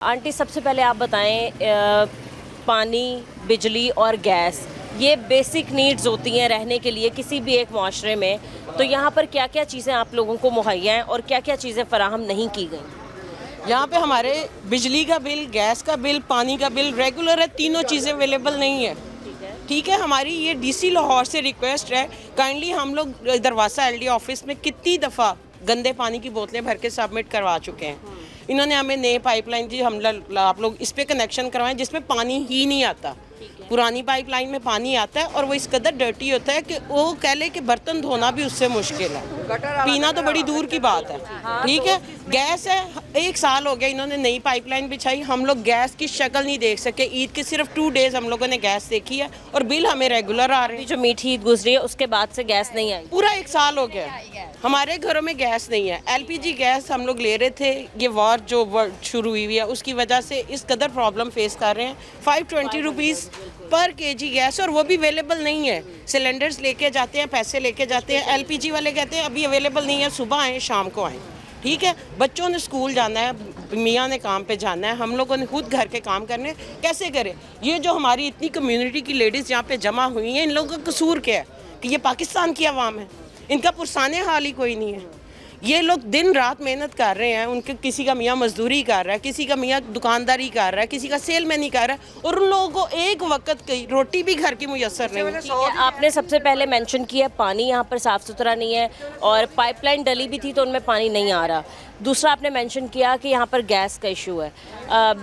Aunty सबसे पहले आप बताएं पानी, बिजली और गैस ये बेसिक नीड्स होती हैं रहने के लिए किसी भी एक माशरे में। तो यहाँ पर क्या क्या चीज़ें आप लोगों को मुहैया हैं और क्या क्या चीज़ें फराहम नहीं की गई? यहाँ पे हमारे बिजली का बिल, गैस का बिल, पानी का बिल रेगुलर है, तीनों चीज़ें अवेलेबल नहीं है। ठीक है, हमारी ये डीसी लाहौर से रिक्वेस्ट है, काइंडली हम लोग दरवाजा एलडी ऑफिस में कितनी दफ़ा गंदे पानी की बोतलें भर के सबमिट करवा चुके हैं। इन्होंने हमें नए पाइपलाइन जी आप लोग इस पे कनेक्शन करवाएं जिसमें पानी ही नहीं आता। पुरानी पाइपलाइन में पानी आता है और वो इस कदर डर्टी होता है कि वो कह ले कि बर्तन धोना भी उससे मुश्किल है, पीना तो बड़ी दूर की बात है। ठीक है, गैस है, 1 साल हो गया इन्होंने नई पाइपलाइन बिछाई, हम लोग गैस की शक्ल नहीं देख सके। ईद के सिर्फ 2 डेज हम लोगों ने गैस देखी है और बिल हमें रेगुलर आ रहे हैं। जो मीठी ईद गुजरी है उसके बाद से गैस नहीं आई, पूरा 1 साल हो गया हमारे घरों में गैस नहीं है। एलपीजी गैस हम लोग ले रहे थे, ये वॉर जो शुरू हुई है उसकी वजह से इस कदर प्रॉब्लम फेस कर रहे हैं। 520 रुपीज़ पर केजी गैस, और वो भी अवेलेबल नहीं है। सिलेंडर्स लेके जाते हैं, पैसे लेके जाते हैं, एलपीजी वाले कहते हैं अभी अवेलेबल नहीं है, सुबह आएँ शाम को आएँ। ठीक है, बच्चों ने स्कूल जाना है, मियाँ ने काम पे जाना है, हम लोगों ने खुद घर के काम करने, कैसे करें? ये जो हमारी इतनी कम्युनिटी की लेडीज़ यहाँ पे जमा हुई हैं, इन लोगों का कसूर क्या है कि ये पाकिस्तान की आवाम है, इनका पुरसाने हाल ही कोई नहीं है। ये लोग दिन रात मेहनत कर रहे हैं, उनके किसी का मियाँ मजदूरी कर रहा है, किसी का मियाँ दुकानदारी कर रहा है, किसी का सेलमैनी कर रहा है, और उन लोगों को एक वक्त की रोटी भी घर की मुयस्सर नहीं है। आपने सबसे पहले मेंशन किया पानी यहाँ पर साफ़ सुथरा नहीं है और पाइपलाइन डली भी थी तो उनमें पानी नहीं आ रहा। दूसरा आपने मेंशन किया कि यहाँ पर गैस का इशू है।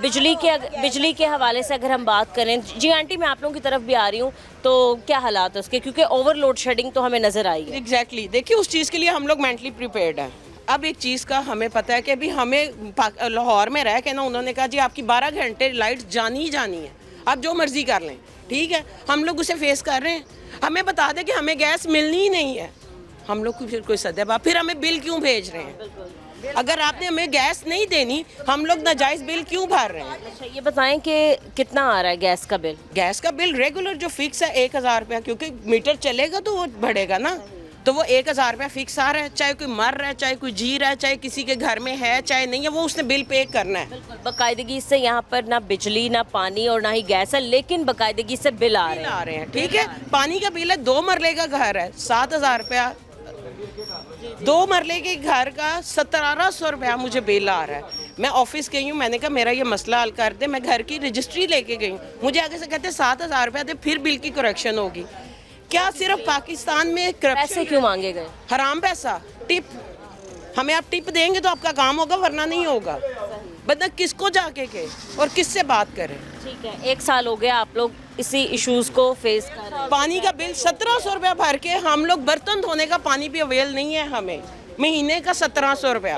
बिजली के हवाले से अगर हम बात करें, जी आंटी मैं आप लोगों की तरफ भी आ रही हूँ, तो क्या हालात है उसके? क्योंकि ओवरलोड शेडिंग तो हमें नज़र आई है। एग्जैक्टली, देखिए उस चीज़ के लिए हम लोग मेंटली प्रिपेयर्ड हैं। अब एक चीज़ का हमें पता है कि अभी हमें लाहौर में रह के ना उन्होंने कहा जी आपकी 12 घंटे लाइट जानी ही जानी है, आप जो मर्जी कर लें। ठीक है, हम लोग उसे फेस कर रहे हैं। हमें बता दें कि हमें गैस मिलनी ही नहीं है, हम लोग को फिर कोई सदैव फिर हमें बिल क्यों भेज रहे हैं? अगर आपने हमें गैस नहीं देनी, हम लोग नाजायज़ बिल क्यों भर रहे हैं? अच्छा ये बताएं कि कितना आ रहा है गैस का बिल? गैस का बिल रेगुलर जो फिक्स है 1000 रुपया, क्योंकि मीटर चलेगा तो वो बढ़ेगा ना, तो वो 1000 रुपया फिक्स आ रहा है। चाहे कोई मर रहा है, चाहे कोई जी रहा है, चाहे किसी के घर में है चाहे नहीं है, वो उसने बिल पे करना है। बाकायदगी से यहाँ पर ना बिजली ना पानी और ना ही गैस है, लेकिन बाकायदगी से बिल आ रहे हैं। ठीक है, पानी का बिल है, 2 मरले का घर है 7000 रुपया, 2 मरले के घर का 1700 रुपया मुझे बिल आ रहा है। मैं ऑफिस गई हूँ, मैंने कहा मेरा ये मसला हल कर दे, मैं घर की रजिस्ट्री लेके गई हूँ, मुझे आगे से कहते 7000 रुपया दे फिर बिल की करेक्शन होगी। क्या सिर्फ पाकिस्तान में पैसे क्यों मांगे गए? हराम पैसा, टिप, हमें आप टिप देंगे तो आपका काम होगा, वरना नहीं होगा। बंदा किसको जाके के और किससे बात करें? ठीक है, 1 साल हो गया आप लोग इसी इश्यूज को फेस कर रहे हैं। पानी का बिल 1700 रुपया भर के हम लोग, बर्तन धोने का पानी भी अवेल नहीं है हमें, महीने का 1700 रुपया।